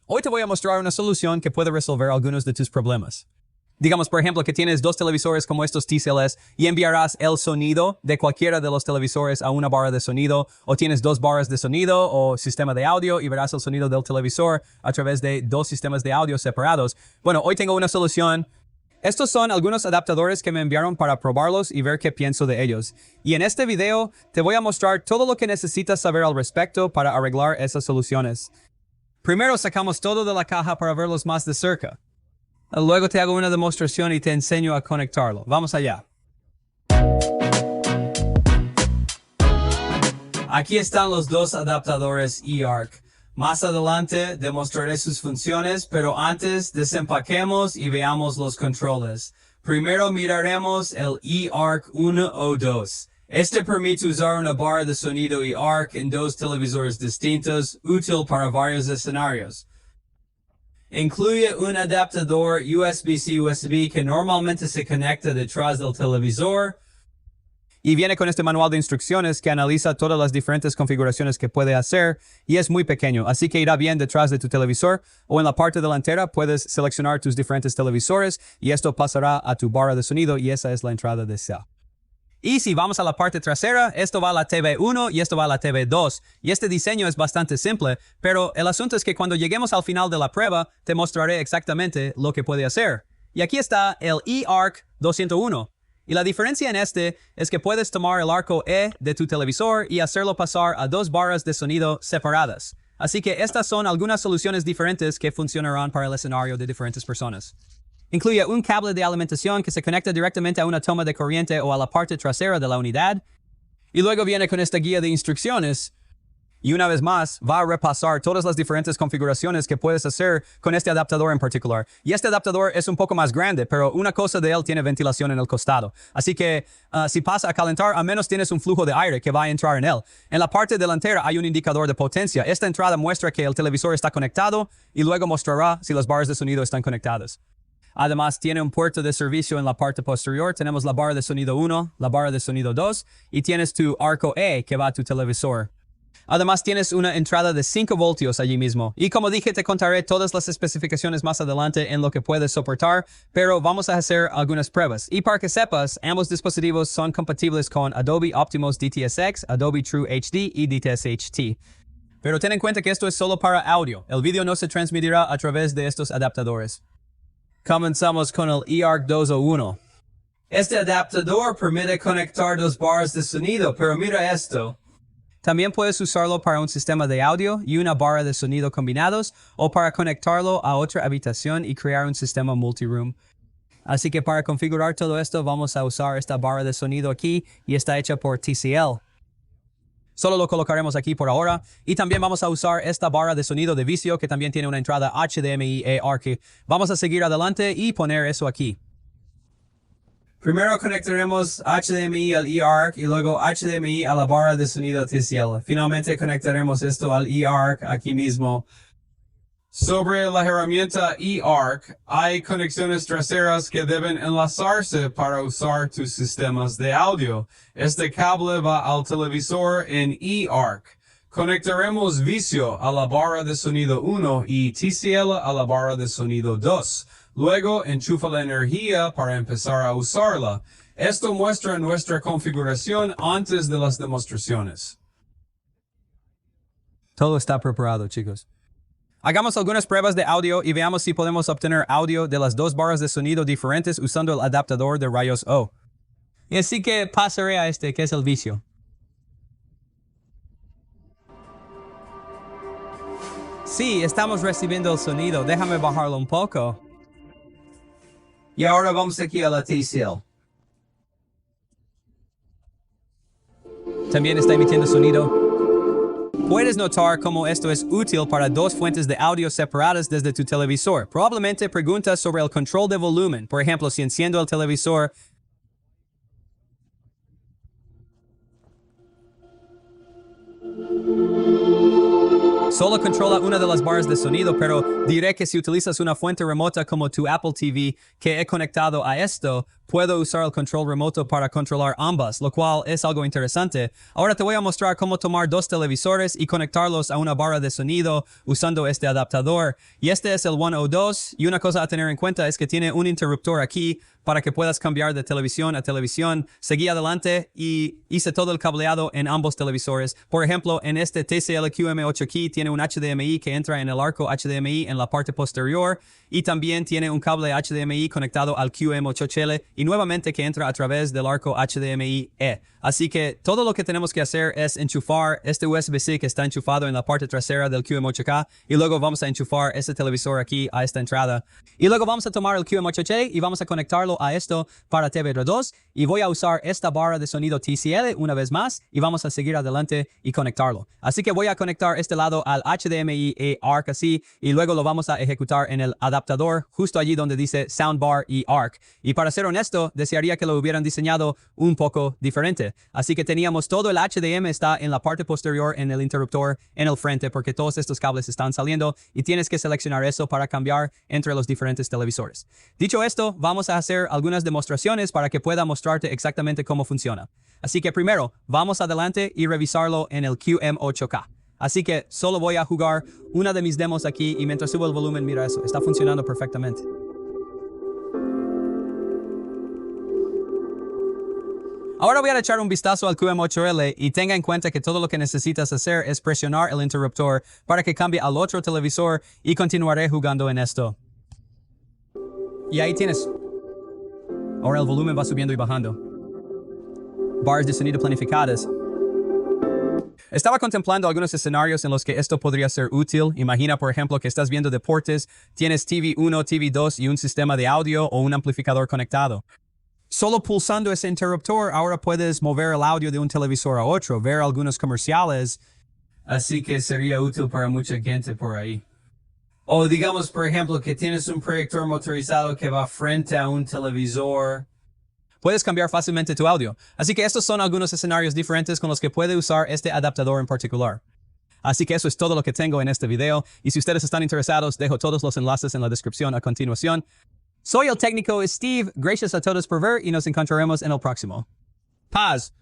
Hoy te voy a mostrar una solución que puede resolver algunos de tus problemas. Digamos, por ejemplo, que tienes dos televisores como estos TCLs y enviarás el sonido de cualquiera de los televisores a una barra de sonido, o tienes dos barras de sonido o sistema de audio y verás el sonido del televisor a través de dos sistemas de audio separados. Bueno, hoy tengo una solución. Estos son algunos adaptadores que me enviaron para probarlos y ver qué pienso de ellos. Y en este video te voy a mostrar todo lo que necesitas saber al respecto para arreglar esas soluciones. Primero sacamos todo de la caja para verlos más de cerca. Luego te hago una demostración y te enseño a conectarlo. Vamos allá. Aquí están los dos adaptadores eARC. Más adelante demostraré sus funciones, pero antes desempaquemos y veamos los controles. Primero miraremos el eARC 1 o 2. Este permite usar una barra de sonido eARC en dos televisores distintos, útil para varios escenarios. Incluye un adaptador USB-C-USB que normalmente se conecta detrás del televisor. Y viene con este manual de instrucciones que analiza todas las diferentes configuraciones que puede hacer y es muy pequeño, así que irá bien detrás de tu televisor o en la parte delantera puedes seleccionar tus diferentes televisores y esto pasará a tu barra de sonido y esa es la entrada de SEA. Y si vamos a la parte trasera, esto va a la TV 1 y esto va a la TV 2. Y este diseño es bastante simple, pero el asunto es que cuando lleguemos al final de la prueba, te mostraré exactamente lo que puede hacer. Y aquí está el eARC 201. Y la diferencia en este es que puedes tomar el arco E de tu televisor y hacerlo pasar a dos barras de sonido separadas. Así que estas son algunas soluciones diferentes que funcionarán para el escenario de diferentes personas. Incluye un cable de alimentación que se conecta directamente a una toma de corriente o a la parte trasera de la unidad. Y luego viene con esta guía de instrucciones. Y una vez más, va a repasar todas las diferentes configuraciones que puedes hacer con este adaptador en particular. Y este adaptador es un poco más grande, pero una cosa de él tiene ventilación en el costado. Así que si pasa a calentar, al menos tienes un flujo de aire que va a entrar en él. En la parte delantera hay un indicador de potencia. Esta entrada muestra que el televisor está conectado y luego mostrará si las barras de sonido están conectadas. Además, tiene un puerto de servicio en la parte posterior. Tenemos la barra de sonido 1, la barra de sonido 2 y tienes tu arco E que va a tu televisor. Además, tienes una entrada de 5 voltios allí mismo. Y como dije, te contaré todas las especificaciones más adelante en lo que puedes soportar, pero vamos a hacer algunas pruebas. Y para que sepas, ambos dispositivos son compatibles con Adobe Optimos DTS:X, Adobe True HD y DTS-HT. Pero ten en cuenta que esto es solo para audio. El vídeo no se transmitirá a través de estos adaptadores. Comenzamos con el eARC 201. Este adaptador permite conectar dos barras de sonido, pero mira esto. También puedes usarlo para un sistema de audio y una barra de sonido combinados o para conectarlo a otra habitación y crear un sistema multiroom. Así que para configurar todo esto vamos a usar esta barra de sonido aquí y está hecha por TCL. Solo lo colocaremos aquí por ahora. Y también vamos a usar esta barra de sonido de vicio que también tiene una entrada HDMI eARC. Vamos a seguir adelante y poner eso aquí. Primero conectaremos HDMI al eARC y luego HDMI a la barra de sonido TCL. Finalmente conectaremos esto al eARC aquí mismo. Sobre la herramienta eARC, hay conexiones traseras que deben enlazarse para usar tus sistemas de audio. Este cable va al televisor en eARC. Conectaremos vicio a la barra de sonido 1 y TCL a la barra de sonido 2. Luego enchufa la energía para empezar a usarla. Esto muestra nuestra configuración antes de las demostraciones. Todo está preparado, chicos. Hagamos algunas pruebas de audio y veamos si podemos obtener audio de las dos barras de sonido diferentes usando el adaptador de rayos O. Y así que pasaré a este, que es el vicio. Sí, estamos recibiendo el sonido. Déjame bajarlo un poco. Y ahora vamos aquí a la TCL. También está emitiendo sonido. Puedes notar cómo esto es útil para dos fuentes de audio separadas desde tu televisor. Probablemente preguntas sobre el control de volumen. Por ejemplo, si enciendo el televisor, solo controla una de las barras de sonido, pero diré que si utilizas una fuente remota como tu Apple TV que he conectado a esto, puedo usar el control remoto para controlar ambas, lo cual es algo interesante. Ahora te voy a mostrar cómo tomar dos televisores y conectarlos a una barra de sonido usando este adaptador. Y este es el 102, y una cosa a tener en cuenta es que tiene un interruptor aquí para que puedas cambiar de televisión a televisión. Seguí adelante y hice todo el cableado en ambos televisores. Por ejemplo, en este TCL QM8k tiene un HDMI que entra en el arco HDMI en la parte posterior y también tiene un cable HDMI conectado al QM8L y nuevamente que entra a través del arco HDMI-E. Así que todo lo que tenemos que hacer es enchufar este USB-C que está enchufado en la parte trasera del QM8K y luego vamos a enchufar este televisor aquí a esta entrada. Y luego vamos a tomar el QM8K y vamos a conectarlo a esto para TV2 y voy a usar esta barra de sonido TCL una vez más y vamos a seguir adelante y conectarlo. Así que voy a conectar este lado al HDMI eARC así y luego lo vamos a ejecutar en el adaptador justo allí donde dice soundbar eARC. Y para ser honesto, desearía que lo hubieran diseñado un poco diferente. Así que teníamos todo el HDMI está en la parte posterior en el interruptor en el frente porque todos estos cables están saliendo y tienes que seleccionar eso para cambiar entre los diferentes televisores. Dicho esto, vamos a hacer algunas demostraciones para que pueda mostrarte exactamente cómo funciona. Así que primero, vamos adelante y revisarlo en el QM8K. Así que solo voy a jugar una de mis demos aquí y mientras subo el volumen, mira eso, está funcionando perfectamente. Ahora voy a echar un vistazo al QM8L y tenga en cuenta que todo lo que necesitas hacer es presionar el interruptor para que cambie al otro televisor y continuaré jugando en esto. Y ahí tienes. Ahora el volumen va subiendo y bajando. Barras de sonido planificadas. Estaba contemplando algunos escenarios en los que esto podría ser útil. Imagina, por ejemplo, que estás viendo deportes, tienes TV1, TV2 y un sistema de audio o un amplificador conectado. Solo pulsando ese interruptor, ahora puedes mover el audio de un televisor a otro, ver algunos comerciales. Así que sería útil para mucha gente por ahí. O digamos, por ejemplo, que tienes un proyector motorizado que va frente a un televisor. Puedes cambiar fácilmente tu audio. Así que estos son algunos escenarios diferentes con los que puedes usar este adaptador en particular. Así que eso es todo lo que tengo en este video. Y si ustedes están interesados, dejo todos los enlaces en la descripción a continuación. Soy el técnico Steve. Gracias a todos por ver y nos encontraremos en el próximo. Paz.